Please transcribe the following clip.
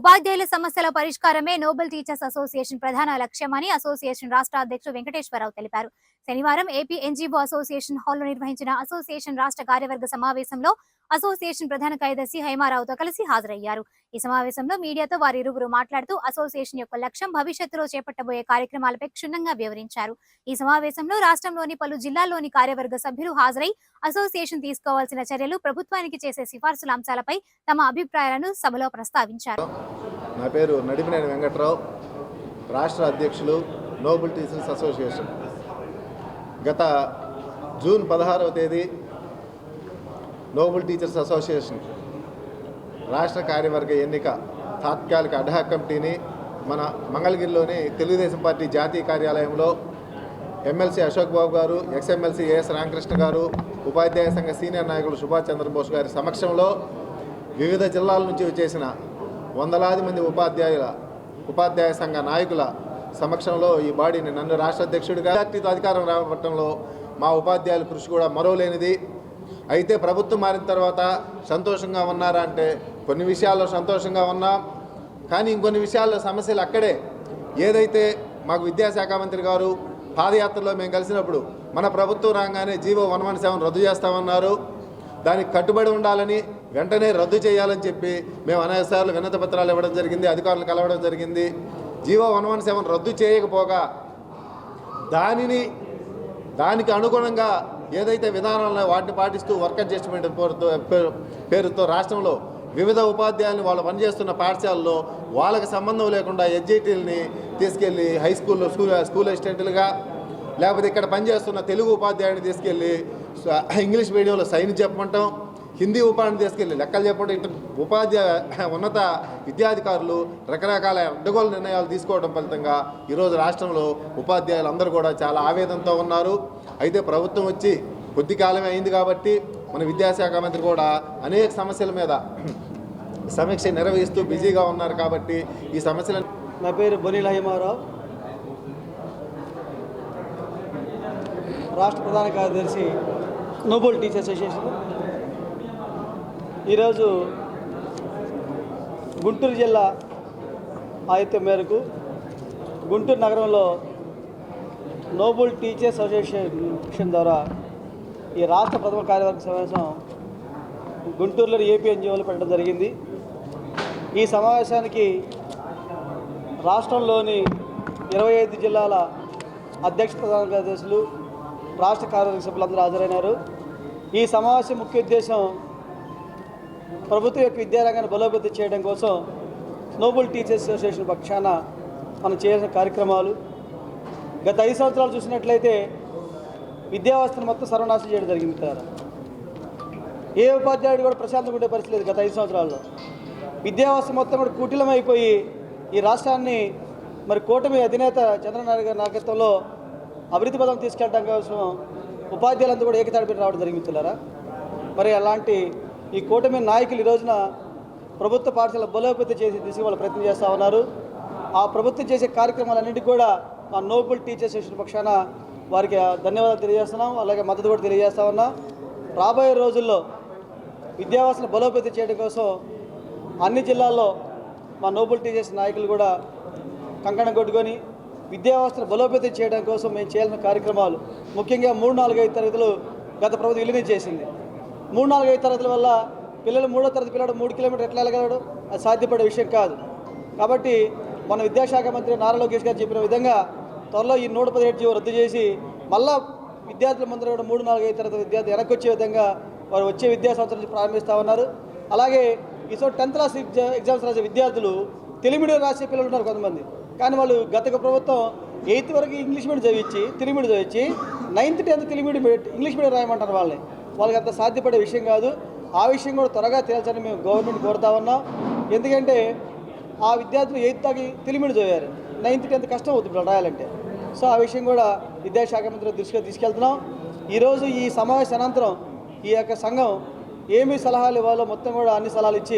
ఉపాధ్యాయుల సమస్యల పరిష్కారమే Nobel teachers association ప్రధాన లక్ష్యమని అసోసియేషన్ రాష్ట్ర అధ్యక్షుడు వెంకటేశ్వరరావు తెలిపారు. శనివారం ఏపీ ఎన్జీఓ అసోసియేషన్ హాల్లో నిర్వహించిన అసోసియేషన్ రాష్ట్ర కార్యవర్గ సమావేశంలో అసోసియేషన్ ప్రధాన కార్యదర్శి హైమారావుతో కలిసి హాజరయ్యారు. ఈ సమావేశంలో మీడియాతో వారిరువురు మాట్లాడుతూ అసోసియేషన్ యొక్క లక్ష్యం, భవిష్యత్తులో చేపట్టబోయే కార్యక్రమాలపై క్షుణ్ణంగా వివరించారు. ఈ సమావేశంలో రాష్ట్రంలోని పలు జిల్లాల్లోని కార్యవర్గ సభ్యులు హాజరై అసోసియేషన్ తీసుకోవాల్సిన చర్యలు, ప్రభుత్వానికి చేసే సిఫార్సుల అంశాలపై తమ అభిప్రాయాలను సభలో ప్రస్తావించారు. నా పేరు నడిమినేని వెంకట్రావు, రాష్ట్ర అధ్యక్షులు నోబెల్ టీచర్స్ అసోసియేషన్. గత జూన్ 16వ తేదీ నోబెల్ టీచర్స్ అసోసియేషన్ రాష్ట్ర కార్యవర్గ ఎన్నిక తాత్కాలిక అడ్హాక్ కమిటీని మన మంగళగిరిలోని తెలుగుదేశం పార్టీ జాతీయ కార్యాలయంలో ఎమ్మెల్సీ అశోక్ బాబు గారు, ఎక్స్ఎమ్మెల్సీ ఏఎస్ రామకృష్ణ గారు, ఉపాధ్యాయ సంఘ సీనియర్ నాయకులు సుభాష్ చంద్రబోస్ గారి సమక్షంలో వివిధ జిల్లాల నుంచి వచ్చేసిన వందలాది మంది ఉపాధ్యాయ సంఘ నాయకుల సమక్షంలో ఈ బాడీని నన్ను రాష్ట్ర అధ్యక్షుడిగా అధికారం రావడంలో మా ఉపాధ్యాయుల కృషి కూడా మరోలేనిది. అయితే ప్రభుత్వం మారిన తర్వాత సంతోషంగా ఉన్నారా అంటే కొన్ని విషయాల్లో సంతోషంగా ఉన్నాం, కానీ ఇంకొన్ని విషయాల్లో సమస్యలు అక్కడే. ఏదైతే మాకు విద్యాశాఖ మంత్రి గారు పాదయాత్రలో మేము కలిసినప్పుడు మన ప్రభుత్వం రాగానే జీవో 117 రద్దు చేస్తామన్నారు. దానికి కట్టుబడి ఉండాలని, వెంటనే రద్దు చేయాలని చెప్పి మేము అనేక సార్లు వినతి పత్రాలు ఇవ్వడం జరిగింది, అధికారులు కలవడం జరిగింది. జీవో 117 రద్దు చేయకపోగా దానికి అనుగుణంగా ఏదైతే విధానాలను వాటిని పాటిస్తూ వర్క్ అడ్జస్ట్మెంట్ పేరుతో రాష్ట్రంలో వివిధ ఉపాధ్యాయులను వాళ్ళు పనిచేస్తున్న పాఠశాలలో వాళ్ళకి సంబంధం లేకుండా ఎస్జిటీలని తీసుకెళ్ళి హై స్కూల్లో స్కూల్ అసిస్టెంట్లుగా, లేకపోతే ఇక్కడ పనిచేస్తున్న తెలుగు ఉపాధ్యాయుని తీసుకెళ్ళి ఇంగ్లీష్ మీడియంలో సైన్ చెప్పమంటాం, హిందీ ఉపాధిని తీసుకెళ్ళి లెక్కలు చెప్పడం, ఇటు ఉన్నత విద్యాధికారులు రకరకాల అడ్డగోలు నిర్ణయాలు తీసుకోవడం ఫలితంగా ఈరోజు రాష్ట్రంలో ఉపాధ్యాయులు అందరూ కూడా చాలా ఆవేదనతో ఉన్నారు. అయితే ప్రభుత్వం వచ్చి కొద్ది కాలమే అయింది కాబట్టి మన విద్యాశాఖ మంత్రి కూడా అనేక సమస్యల మీద సమీక్ష నిర్వహిస్తూ బిజీగా ఉన్నారు కాబట్టి ఈ సమస్యలను. నా పేరు బొనీల హైమారావు, రాష్ట్ర ప్రధాన కార్యదర్శి నోబెల్ టీచర్స్ అసోసియేషన్. ఈరోజు గుంటూరు జిల్లా ఆయుత్యం మేరకు గుంటూరు నగరంలో నోబెల్ టీచర్స్ అసోసియేషన్ ద్వారా ఈ రాష్ట్ర ప్రథమ కార్యవర్గ సమావేశం గుంటూరులోని ఏపీ ఎన్జీఓలో పెట్టడం జరిగింది. ఈ సమావేశానికి రాష్ట్రంలోని 25 జిల్లాల అధ్యక్ష ప్రధాన కార్యదర్శులు, రాష్ట్ర కార్యవర్గ సభ్యులందరూ హాజరైనారు. ఈ సమావేశం ముఖ్య ఉద్దేశం ప్రభుత్వం యొక్క విద్యారంగాన్ని బలోపేతం చేయడం కోసం నోబెల్ టీచర్స్ అసోసియేషన్ పక్షాన మనం చేసిన కార్యక్రమాలు. గత 5 సంవత్సరాలు చూసినట్లయితే విద్యా వ్యవస్థను మొత్తం సర్వనాశనం చేయడం జరిగింది కదా. ఏ ఉపాధ్యాయుడు కూడా ప్రశాంతంగా ఉండే పరిస్థితి లేదు. గత 5 సంవత్సరాల్లో విద్యా వ్యవస్థ మొత్తం కూడా కుటిలమైపోయి ఈ రాష్ట్రాన్ని మరి కూటమి అధినేత చంద్రబాబు గారి నాయకత్వంలో అభివృద్ధి పదం తీసుకెళ్ళడం కోసం ఉపాధ్యాయులంతా కూడా ఏకతాటిపై రావడం జరిగింది. మరి అలాంటి ఈ కూటమి నాయకులు ఈ రోజున ప్రభుత్వ పాఠశాల బలోపేతం చేసి దిశగా వాళ్ళు ప్రయత్నం చేస్తూ ఉన్నారు. ఆ ప్రభుత్వం చేసే కార్యక్రమాలన్నింటినీ కూడా మా నోబెల్ టీచర్స్ అసోసియేషన్ పక్షాన వారికి ధన్యవాదాలు తెలియజేస్తున్నాం, అలాగే మద్దతు కూడా తెలియజేస్తా ఉన్నాం. రాబోయే రోజుల్లో విద్యావ్యవస్థను బలోపేతం చేయడం కోసం అన్ని జిల్లాల్లో మా నోబెల్ టీచర్స్ నాయకులు కూడా కంకణం కొట్టుకొని విద్యావ్యవస్థను బలోపేతం చేయడం కోసం మేము చేయాల్సిన కార్యక్రమాలు, ముఖ్యంగా 3, 4, 5 తరగతులు గత ప్రభుత్వం విలీనం చేసింది. 3, 4, 5 తరగతుల వల్ల పిల్లలు 3వ తరగతి పిల్లడు 3 కిలోమీటర్లు ఎట్లా వెళ్ళగలడు? అది సాధ్యపడే విషయం కాదు. కాబట్టి మన విద్యాశాఖ మంత్రి నారా లోకేష్ గారు చెప్పిన విధంగా త్వరలో ఈ 117 జీవో రద్దు చేసి మళ్ళా విద్యార్థుల మందరూ కూడా 3, 4, 5 తరగతి విద్యార్థులు వెనక్కి వచ్చే విధంగా వారు వచ్చే విద్యా సంవత్సరం నుంచి ప్రారంభిస్తూ ఉన్నారు. అలాగే ఈసారి 10th క్లాస్ ఎగ్జామ్స్ రాసే విద్యార్థులు తెలుగు మీడియం రాసే పిల్లలు ఉన్నారు కొంతమంది. కానీ వాళ్ళు గత ప్రభుత్వం 8th వరకు ఇంగ్లీష్ మీడియం చదివించి, తెలుగు మీడియం చదివించి 9th, 10th Telugu medium English medium రాయమంటారు వాళ్ళకి అంత సాధ్యపడే విషయం కాదు. ఆ విషయం కూడా త్వరగా తేల్చని మేము గవర్నమెంట్ కోరుతా ఉన్నాం. ఎందుకంటే ఆ విద్యార్థులు 8th దాకా తెలుగు మీడియం చదివారు, 9th, 10th కష్టం అవుతుంది ఇప్పుడు రాయాలంటే. సో ఆ విషయం కూడా విద్యాశాఖ మంత్రి దృష్టిగా తీసుకెళ్తున్నాం. ఈరోజు ఈ సమావేశం అనంతరం ఈ యొక్క సంఘం ఏమి సలహాలు ఇవ్వాలో మొత్తం కూడా అన్ని సలహాలు ఇచ్చి